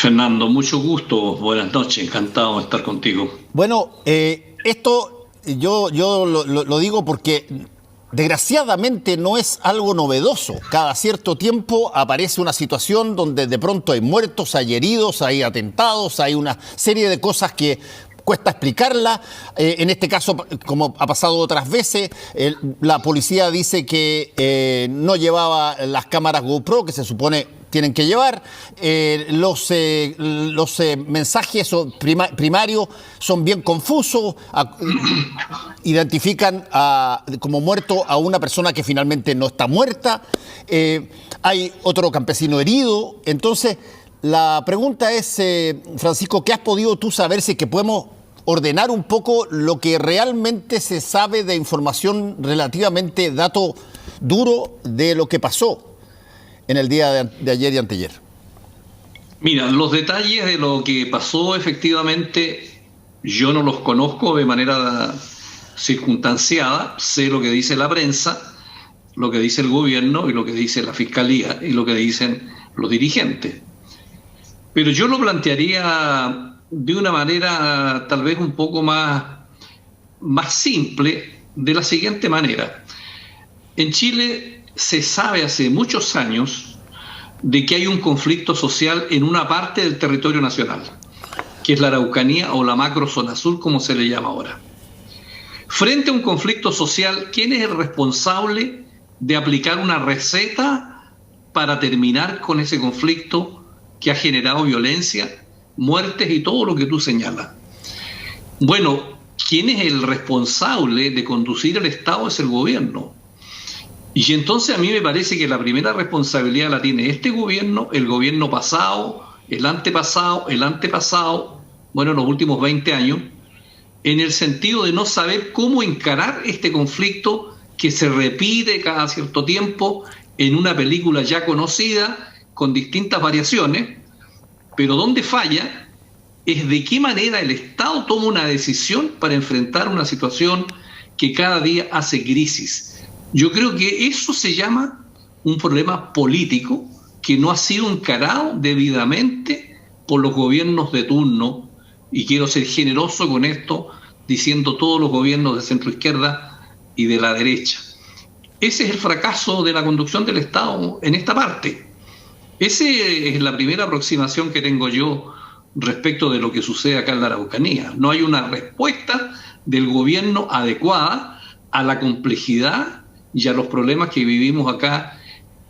Fernando, mucho gusto, buenas noches, encantado de estar contigo. Bueno, esto yo lo digo porque desgraciadamente no es algo novedoso. Cada cierto tiempo aparece una situación donde de pronto hay muertos, hay heridos, hay atentados, hay una serie de cosas que cuesta explicarla. En este caso, como ha pasado otras veces, la policía dice que no llevaba las cámaras GoPro, que se supone tienen que llevar. Los mensajes primarios son bien confusos. Identifican como muerto a una persona que finalmente no está muerta. Hay otro campesino herido. Entonces, la pregunta es, Francisco, ¿qué has podido tú saber si es que podemos ordenar un poco lo que realmente se sabe de información relativamente dato duro de lo que pasó en el día de ayer y anteayer? Mira, los detalles de lo que pasó efectivamente yo no los conozco de manera circunstanciada. Sé lo que dice la prensa, lo que dice el gobierno y lo que dice la fiscalía y lo que dicen los dirigentes. Pero yo lo plantearía de una manera tal vez un poco más simple, de la siguiente manera. En Chile se sabe hace muchos años de que hay un conflicto social en una parte del territorio nacional, que es la Araucanía o la macrozona sur, como se le llama ahora. Frente a un conflicto social, ¿quién es el responsable de aplicar una receta para terminar con ese conflicto que ha generado violencia, muertes y todo lo que tú señalas? Bueno, ¿quién es el responsable de conducir el Estado? Es el gobierno. Y entonces a mí me parece que la primera responsabilidad la tiene este gobierno, el gobierno pasado, el antepasado, bueno, los últimos 20 años, en el sentido de no saber cómo encarar este conflicto que se repite cada cierto tiempo en una película ya conocida, con distintas variaciones, pero donde falla es de qué manera el Estado toma una decisión para enfrentar una situación que cada día hace crisis. Yo creo que eso se llama un problema político que no ha sido encarado debidamente por los gobiernos de turno, y quiero ser generoso con esto, diciendo todos los gobiernos de centro izquierda y de la derecha. Ese es el fracaso de la conducción del Estado en esta parte. Esa es la primera aproximación que tengo yo respecto de lo que sucede acá en la Araucanía. No hay una respuesta del gobierno adecuada a la complejidad y a los problemas que vivimos acá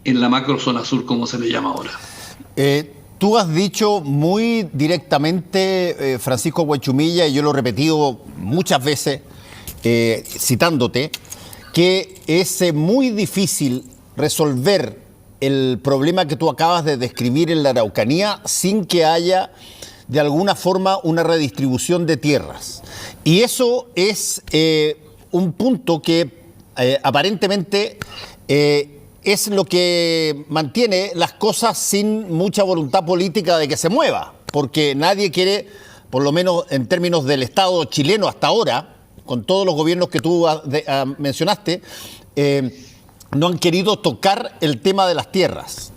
en la macrozona sur, como se le llama ahora. Tú has dicho muy directamente, Francisco Guachumilla, y yo lo he repetido muchas veces, citándote, que es muy difícil resolver el problema que tú acabas de describir en la Araucanía sin que haya de alguna forma una redistribución de tierras. Y eso es un punto que aparentemente es lo que mantiene las cosas sin mucha voluntad política de que se mueva, porque nadie quiere, por lo menos en términos del Estado chileno hasta ahora, con todos los gobiernos que tú mencionaste, no han querido tocar el tema de las tierras.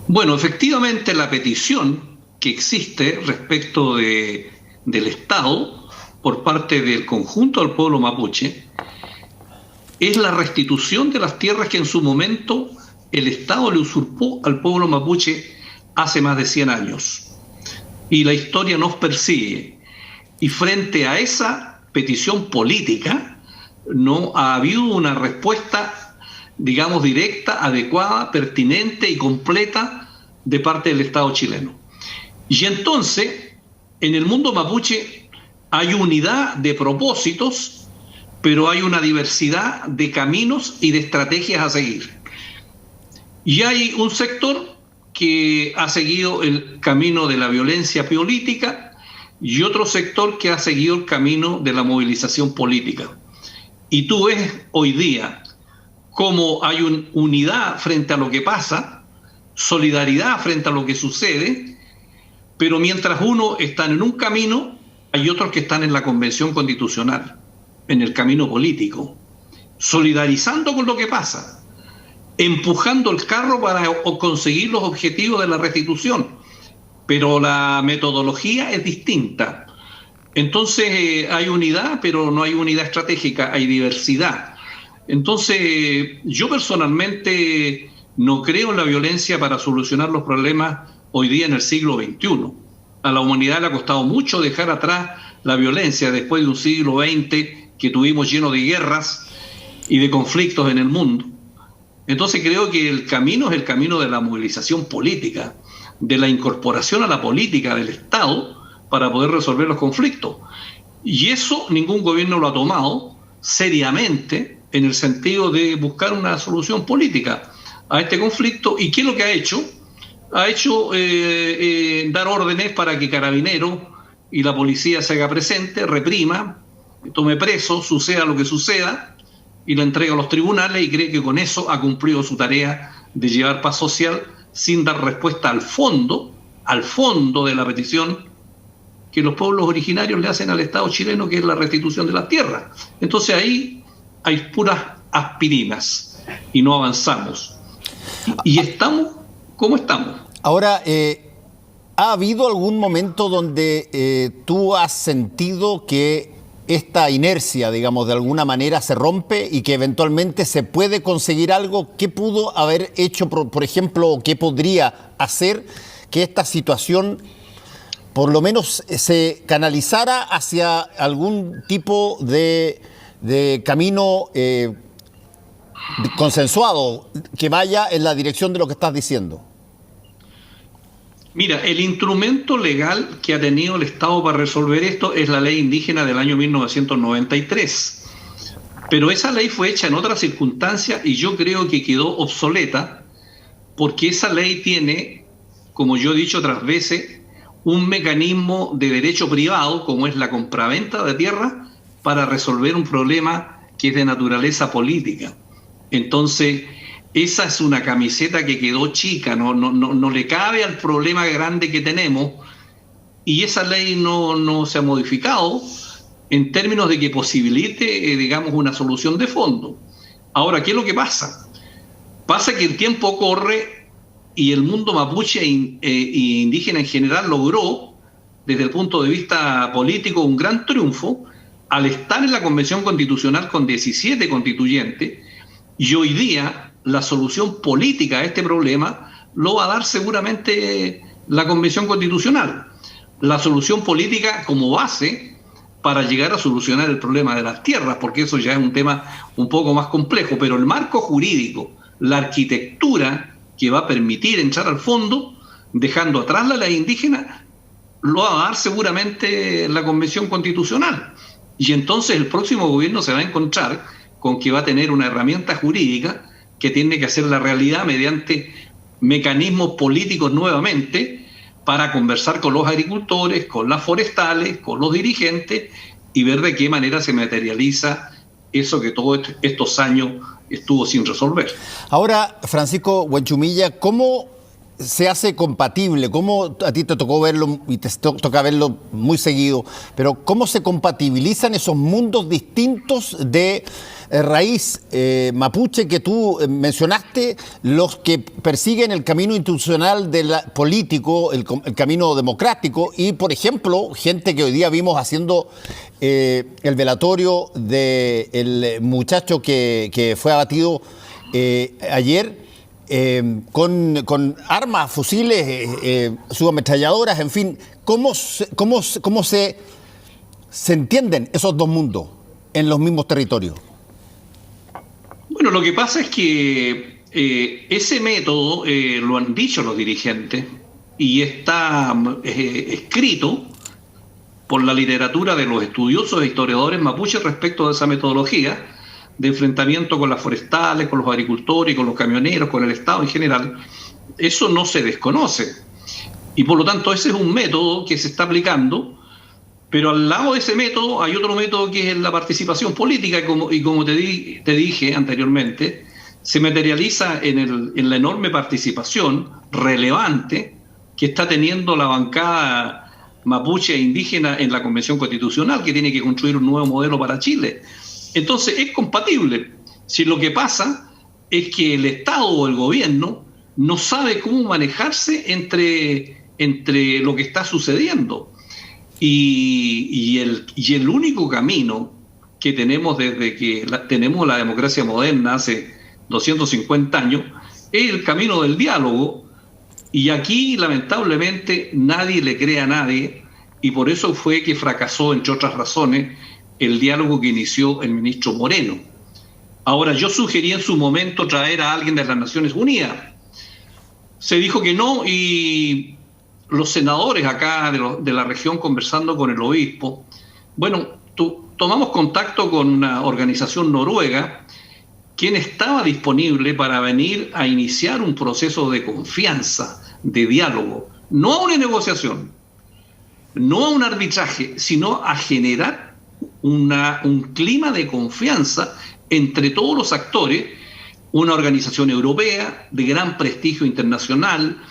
Bueno, efectivamente la petición que existe respecto del Estado por parte del conjunto del pueblo mapuche es la restitución de las tierras que en su momento el Estado le usurpó al pueblo mapuche hace más de 100 años. Y la historia nos persigue. Y frente a esa petición política no ha habido una respuesta, digamos, directa, adecuada, pertinente y completa de parte del Estado chileno. Y entonces, en el mundo mapuche hay unidad de propósitos, pero hay una diversidad de caminos y de estrategias a seguir. Y hay un sector que ha seguido el camino de la violencia política y otro sector que ha seguido el camino de la movilización política. Y tú ves hoy día cómo hay una unidad frente a lo que pasa, solidaridad frente a lo que sucede, pero mientras unos están en un camino, hay otros que están en la Convención Constitucional, en el camino político, solidarizando con lo que pasa, empujando el carro para conseguir los objetivos de la restitución. pero la metodología es distinta. Entonces hay unidad, pero no hay unidad estratégica, hay diversidad. Entonces yo personalmente no creo en la violencia para solucionar los problemas hoy día en el siglo XXI. A la humanidad le ha costado mucho dejar atrás la violencia después de un siglo XX que tuvimos lleno de guerras y de conflictos en el mundo. Entonces creo que el camino es el camino de la movilización política, de la incorporación a la política del Estado para poder resolver los conflictos. Y eso ningún gobierno lo ha tomado seriamente en el sentido de buscar una solución política a este conflicto. ¿Y qué es lo que ha hecho? Ha hecho dar órdenes para que Carabineros y la policía se haga presente, reprima, tome preso, suceda lo que suceda, y la entrega a los tribunales, y cree que con eso ha cumplido su tarea de llevar paz social sin dar respuesta al fondo de la petición que los pueblos originarios le hacen al Estado chileno, que es la restitución de las tierras. Entonces ahí hay puras aspirinas y no avanzamos. Y estamos como estamos. Ahora, ¿ha habido algún momento donde tú has sentido que esta inercia, digamos, de alguna manera se rompe y que eventualmente se puede conseguir algo? ¿Qué pudo haber hecho, por ejemplo, o qué podría hacer que esta situación por lo menos se canalizara hacia algún tipo de camino consensuado que vaya en la dirección de lo que estás diciendo? Mira, el instrumento legal que ha tenido el Estado para resolver esto es la ley indígena del año 1993. Pero esa ley fue hecha en otras circunstancias y yo creo que quedó obsoleta porque esa ley tiene, como yo he dicho otras veces, un mecanismo de derecho privado, como es la compraventa de tierra, para resolver un problema que es de naturaleza política. Entonces, esa es una camiseta que quedó chica, no le cabe al problema grande que tenemos, y esa ley no se ha modificado en términos de que posibilite, digamos, una solución de fondo. Ahora, ¿qué es lo que pasa? Pasa que el tiempo corre y el mundo mapuche e indígena en general logró, desde el punto de vista político, un gran triunfo al estar en la Convención Constitucional con 17 constituyentes, y hoy día la solución política a este problema lo va a dar seguramente la Convención Constitucional. La solución política como base para llegar a solucionar el problema de las tierras, porque eso ya es un tema un poco más complejo, pero el marco jurídico, la arquitectura que va a permitir entrar al fondo, dejando atrás la ley indígena, lo va a dar seguramente la Convención Constitucional. Y entonces el próximo gobierno se va a encontrar con que va a tener una herramienta jurídica que tiene que hacer la realidad mediante mecanismos políticos nuevamente para conversar con los agricultores, con las forestales, con los dirigentes y ver de qué manera se materializa eso que todos estos años estuvo sin resolver. Ahora, Francisco Huenchumilla, ¿cómo se hace compatible? ¿Cómo a ti te tocó verlo y te toca verlo muy seguido? Pero ¿cómo se compatibilizan esos mundos distintos de raíz mapuche que tú mencionaste, los que persiguen el camino institucional político, el camino democrático, y, por ejemplo, gente que hoy día vimos haciendo el velatorio del muchacho que fue abatido ayer, con armas, fusiles, subametralladoras, en fin? ¿Cómo se entienden esos dos mundos en los mismos territorios? Bueno, lo que pasa es que ese método lo han dicho los dirigentes y está escrito por la literatura de los estudiosos e historiadores mapuches respecto de esa metodología de enfrentamiento con las forestales, con los agricultores, con los camioneros, con el Estado en general. Eso no se desconoce y por lo tanto ese es un método que se está aplicando, pero al lado de ese método hay otro método que es la participación política y como te dije anteriormente, se materializa en la enorme participación relevante que está teniendo la bancada mapuche e indígena en la Convención Constitucional, que tiene que construir un nuevo modelo para Chile. Entonces es compatible. Si lo que pasa es que el Estado o el gobierno no sabe cómo manejarse entre entre lo que está sucediendo. Y el único camino que tenemos desde que tenemos la democracia moderna hace 250 años es el camino del diálogo, y aquí lamentablemente nadie le cree a nadie, y por eso fue que fracasó, entre otras razones, el diálogo que inició el ministro Moreno. Ahora, yo sugerí en su momento traer a alguien de las Naciones Unidas. Se dijo que no, y los senadores acá de la región, conversando con el obispo, bueno, tomamos contacto con una organización noruega quien estaba disponible para venir a iniciar un proceso de confianza, de diálogo, no a una negociación, no a un arbitraje, sino a generar un clima de confianza entre todos los actores, una organización europea de gran prestigio internacional,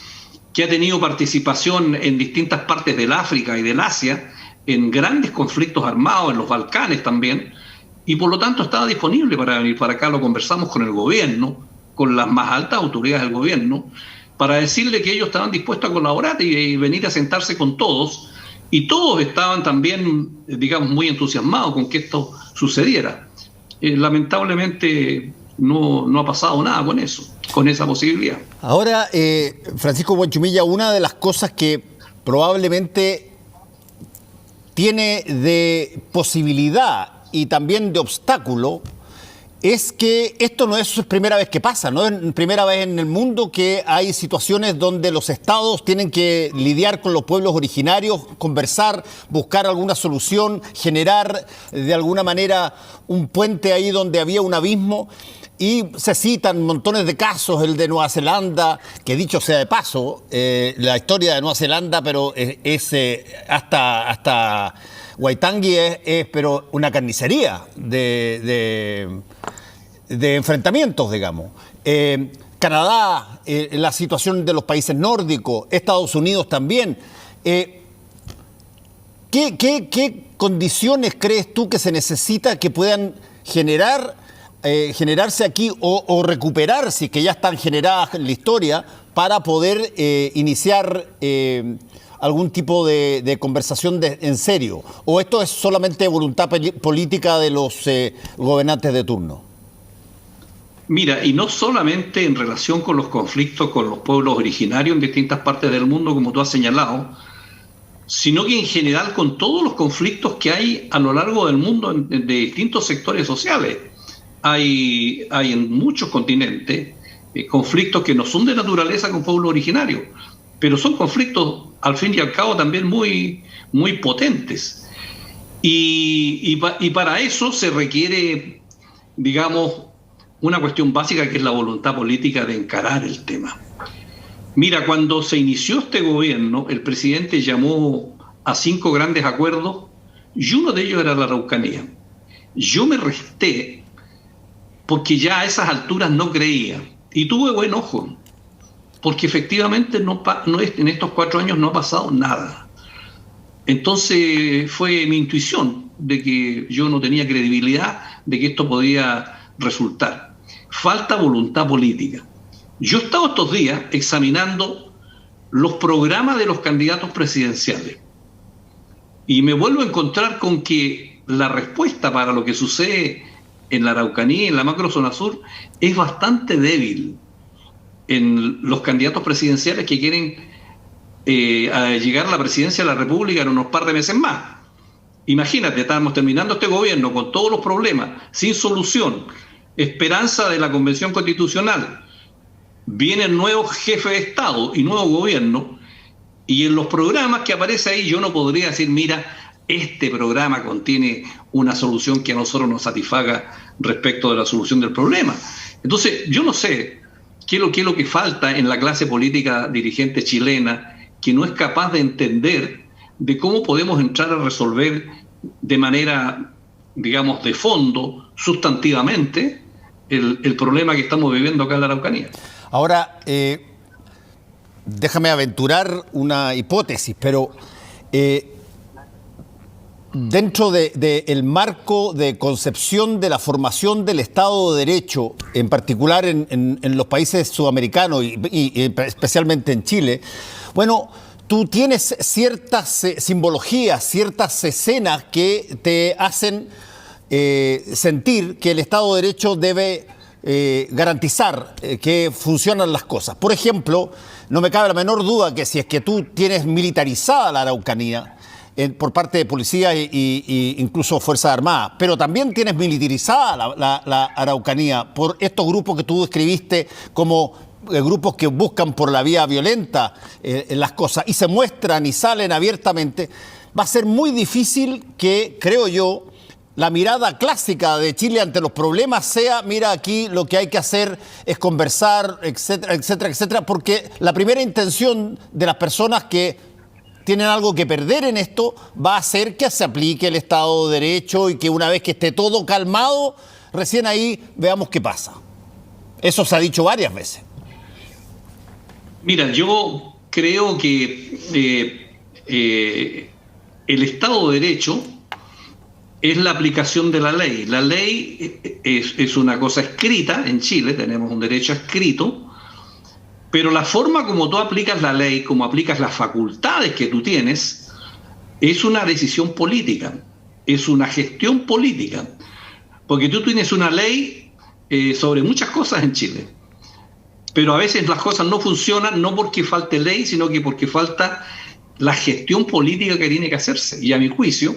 que ha tenido participación en distintas partes del África y del Asia, en grandes conflictos armados, en los Balcanes también, y por lo tanto estaba disponible para venir para acá. Lo conversamos con el gobierno, con las más altas autoridades del gobierno, para decirle que ellos estaban dispuestos a colaborar y venir a sentarse con todos, y todos estaban también, digamos, muy entusiasmados con que esto sucediera. Lamentablemente no ha pasado nada con eso, con esa posibilidad. Ahora, Francisco Huanchumilla, una de las cosas que probablemente tiene de posibilidad y también de obstáculo es que esto no es primera vez que pasa, no es primera vez en el mundo que hay situaciones donde los estados tienen que lidiar con los pueblos originarios, conversar, buscar alguna solución, generar de alguna manera un puente ahí donde había un abismo. Y se citan montones de casos, el de Nueva Zelanda, que dicho sea de paso, la historia de Nueva Zelanda, pero hasta Waitangi es pero una carnicería de enfrentamientos, digamos. Canadá, la situación de los países nórdicos, Estados Unidos también. ¿Qué condiciones crees tú que se necesita que puedan generarse aquí o recuperarse, que ya están generadas en la historia, para poder iniciar algún tipo de conversación en serio? ¿O esto es solamente voluntad política de los gobernantes de turno? Mira, y no solamente en relación con los conflictos con los pueblos originarios en distintas partes del mundo, como tú has señalado, sino que en general con todos los conflictos que hay a lo largo del mundo de distintos sectores sociales. Hay en muchos continentes conflictos que no son de naturaleza con pueblos originarios, pero son conflictos al fin y al cabo también muy, muy potentes. Y para eso se requiere, digamos, una cuestión básica, que es la voluntad política de encarar el tema. Mira, cuando se inició este gobierno, el presidente llamó a 5 grandes acuerdos y uno de ellos era la Araucanía. Yo me resté porque ya a esas alturas no creía, y tuve buen ojo, porque efectivamente en estos 4 años no ha pasado nada. Entonces fue mi intuición de que yo no tenía credibilidad de que esto podía resultar. Falta voluntad política. Yo he estado estos días examinando los programas de los candidatos presidenciales y me vuelvo a encontrar con que la respuesta para lo que sucede en la Araucanía y en la macrozona sur es bastante débil en los candidatos presidenciales que quieren llegar a la presidencia de la República en unos par de meses más. Imagínate, estamos terminando este gobierno con todos los problemas, sin solución, esperanza de la Convención Constitucional, viene el nuevo jefe de Estado y nuevo gobierno, y en los programas que aparece ahí yo no podría decir, mira, este programa contiene una solución que a nosotros nos satisfaga respecto de la solución del problema. Entonces, yo no sé qué es lo que falta en la clase política dirigente chilena, que no es capaz de entender de cómo podemos entrar a resolver de manera, digamos, de fondo, sustantivamente, el problema que estamos viviendo acá en la Araucanía. Ahora, déjame aventurar una hipótesis, pero dentro del marco de concepción de la formación del Estado de Derecho, en particular en los países sudamericanos y especialmente en Chile, bueno, tú tienes ciertas simbologías, ciertas escenas que te hacen sentir que el Estado de Derecho debe garantizar que funcionan las cosas. Por ejemplo, no me cabe la menor duda que si es que tú tienes militarizada la Araucanía por parte de policía y incluso Fuerzas Armadas, pero también tienes militarizada la Araucanía por estos grupos que tú describiste como grupos que buscan por la vía violenta las cosas y se muestran y salen abiertamente, va a ser muy difícil que, creo yo, la mirada clásica de Chile ante los problemas sea, mira, aquí lo que hay que hacer es conversar, etcétera, etcétera, etcétera, porque la primera intención de las personas que tienen algo que perder en esto va a ser que se aplique el Estado de Derecho y que una vez que esté todo calmado, recién ahí veamos qué pasa. Eso se ha dicho varias veces. Mira, yo creo que el Estado de Derecho es la aplicación de la ley. La ley es una cosa escrita en Chile, tenemos un derecho escrito, pero la forma como tú aplicas la ley, como aplicas las facultades que tú tienes, es una decisión política, es una gestión política, porque tú tienes una ley sobre muchas cosas en Chile, pero a veces las cosas no funcionan no porque falte ley, sino que porque falta la gestión política que tiene que hacerse. Y a mi juicio,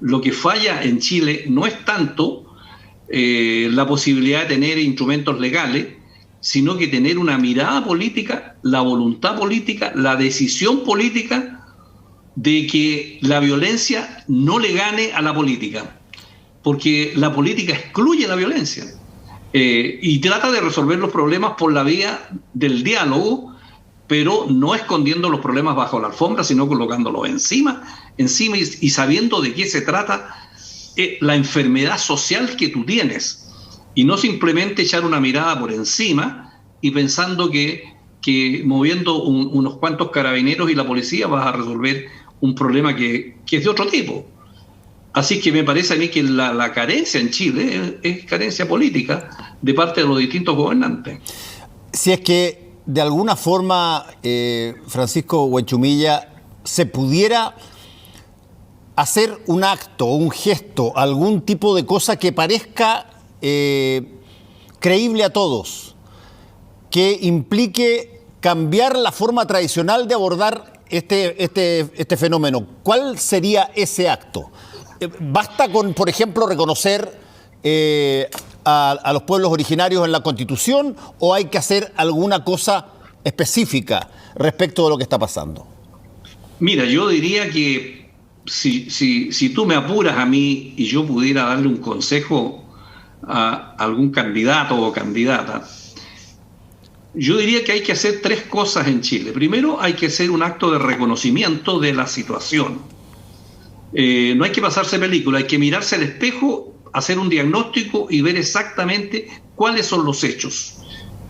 lo que falla en Chile no es tanto la posibilidad de tener instrumentos legales, sino que tener una mirada política, la voluntad política, la decisión política de que la violencia no le gane a la política, porque la política excluye la violencia y trata de resolver los problemas por la vía del diálogo, pero no escondiendo los problemas bajo la alfombra, sino colocándolos encima y sabiendo de qué se trata la enfermedad social que tú tienes, y no simplemente echar una mirada por encima y pensando que moviendo unos cuantos carabineros y la policía vas a resolver un problema que es de otro tipo. Así que me parece a mí que la carencia en Chile es carencia política de parte de los distintos gobernantes. Si es que de alguna forma, Francisco Huenchumilla, se pudiera hacer un acto, un gesto, algún tipo de cosa que parezca creíble a todos, que implique cambiar la forma tradicional de abordar este fenómeno, ¿cuál sería ese acto? ¿Basta con, por ejemplo, reconocer a los pueblos originarios en la Constitución o hay que hacer alguna cosa específica respecto de lo que está pasando? Mira, yo diría que si tú me apuras a mí y yo pudiera darle un consejo a algún candidato o candidata, yo diría que hay que hacer tres cosas en Chile. Primero, hay que hacer un acto de reconocimiento de la situación. No hay que pasarse película, hay que mirarse al espejo, hacer un diagnóstico y ver exactamente cuáles son los hechos.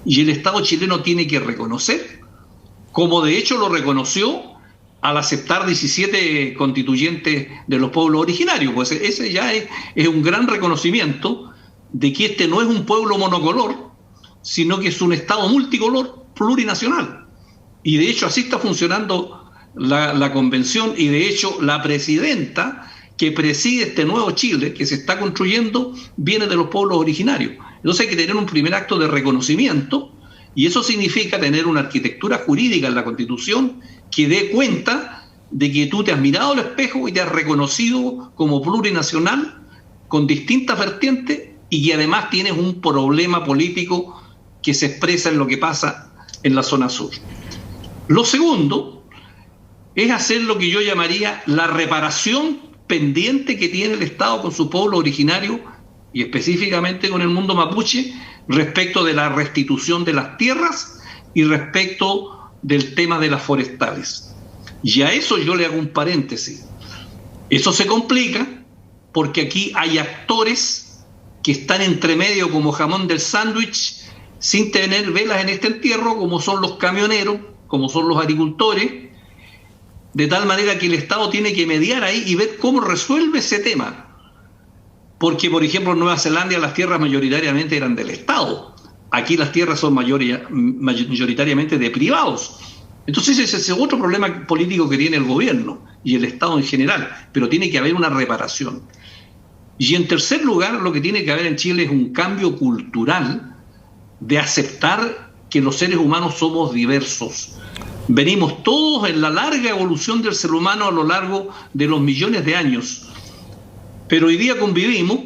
Y el Estado chileno tiene que reconocer, como de hecho lo reconoció al aceptar 17 constituyentes de los pueblos originarios, pues ese ya es un gran reconocimiento de que este no es un pueblo monocolor, sino que es un Estado multicolor, plurinacional. Y de hecho así está funcionando la convención, y de hecho la presidenta que preside este nuevo Chile que se está construyendo viene de los pueblos originarios. Entonces hay que tener un primer acto de reconocimiento, y eso significa tener una arquitectura jurídica en la Constitución que dé cuenta de que tú te has mirado al espejo y te has reconocido como plurinacional con distintas vertientes, y que además tienes un problema político que se expresa en lo que pasa en la zona sur. Lo segundo es hacer lo que yo llamaría la reparación pendiente que tiene el Estado con su pueblo originario y específicamente con el mundo mapuche respecto de la restitución de las tierras y respecto del tema de las forestales. Y a eso yo le hago un paréntesis. Eso se complica porque aquí hay actores que están entre medio como jamón del sándwich sin tener velas en este entierro, como son los camioneros, como son los agricultores, de tal manera que el Estado tiene que mediar ahí y ver cómo resuelve ese tema. Porque, por ejemplo, en Nueva Zelanda las tierras mayoritariamente eran del Estado. Aquí las tierras son mayoritariamente de privados. Entonces ese es otro problema político que tiene el gobierno y el Estado en general, pero tiene que haber una reparación. Y en tercer lugar, lo que tiene que haber en Chile es un cambio cultural de aceptar que los seres humanos somos diversos. Venimos todos en la larga evolución del ser humano a lo largo de los millones de años, pero hoy día convivimos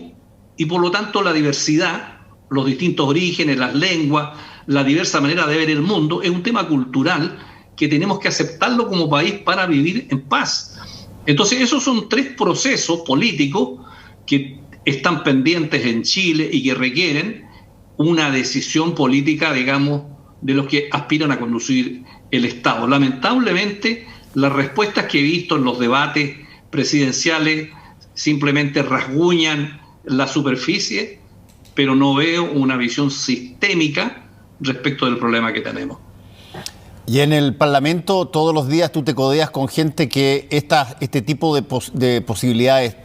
y por lo tanto la diversidad, los distintos orígenes, las lenguas, la diversa manera de ver el mundo es un tema cultural que tenemos que aceptarlo como país para vivir en paz. Entonces esos son tres procesos políticos que están pendientes en Chile y que requieren una decisión política, digamos, de los que aspiran a conducir el Estado. Lamentablemente, las respuestas que he visto en los debates presidenciales simplemente rasguñan la superficie, pero no veo una visión sistémica respecto del problema que tenemos. Y en el Parlamento todos los días tú te codeas con gente que este tipo de posibilidades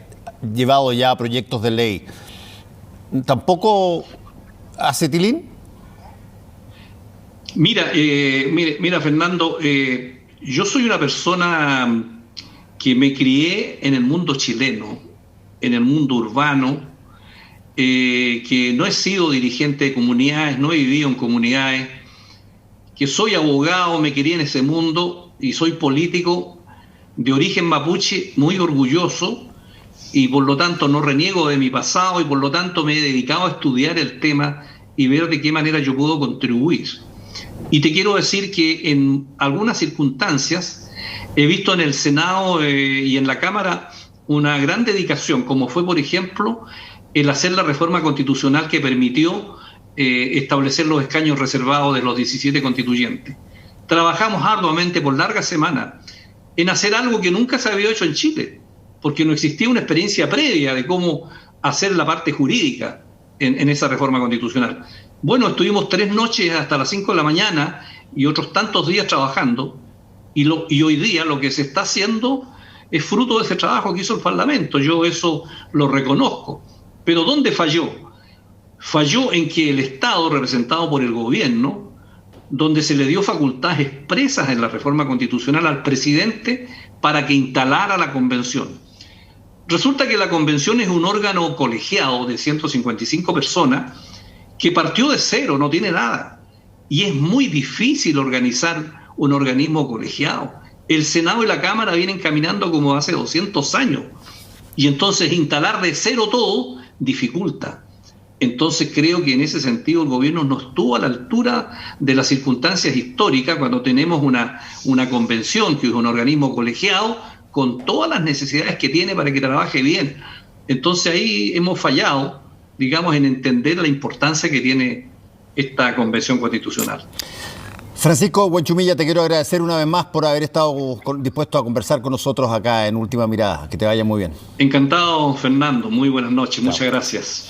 llevado ya a proyectos de ley. ¿Tampoco hace tilín? Mira, Fernando, yo soy una persona que me crié en el mundo chileno, en el mundo urbano, que no he sido dirigente de comunidades, no he vivido en comunidades, que soy abogado, me crié en ese mundo y soy político de origen mapuche, muy orgulloso, y por lo tanto no reniego de mi pasado y por lo tanto me he dedicado a estudiar el tema y ver de qué manera yo puedo contribuir. Y te quiero decir que en algunas circunstancias he visto en el Senado y en la Cámara una gran dedicación, como fue por ejemplo el hacer la reforma constitucional que permitió establecer los escaños reservados de los 17 constituyentes. Trabajamos arduamente por largas semanas en hacer algo que nunca se había hecho en Chile, porque no existía una experiencia previa de cómo hacer la parte jurídica en esa reforma constitucional. Bueno, estuvimos 3 noches hasta las 5 de la mañana y otros tantos días trabajando, y hoy día lo que se está haciendo es fruto de ese trabajo que hizo el Parlamento. Yo eso lo reconozco. Pero ¿dónde falló? Falló en que el Estado, representado por el gobierno, donde se le dio facultades expresas en la reforma constitucional al presidente para que instalara la convención. Resulta que la convención es un órgano colegiado de 155 personas que partió de cero, no tiene nada. Y es muy difícil organizar un organismo colegiado. El Senado y la Cámara vienen caminando como hace 200 años. Y entonces instalar de cero todo dificulta. Entonces creo que en ese sentido el gobierno no estuvo a la altura de las circunstancias históricas cuando tenemos una convención que es un organismo colegiado con todas las necesidades que tiene para que trabaje bien. Entonces ahí hemos fallado, digamos, en entender la importancia que tiene esta convención constitucional. Francisco Huenchumilla, te quiero agradecer una vez más por haber estado dispuesto a conversar con nosotros acá en Última Mirada. Que te vaya muy bien. Encantado, Fernando. Muy buenas noches. Chao. Muchas gracias.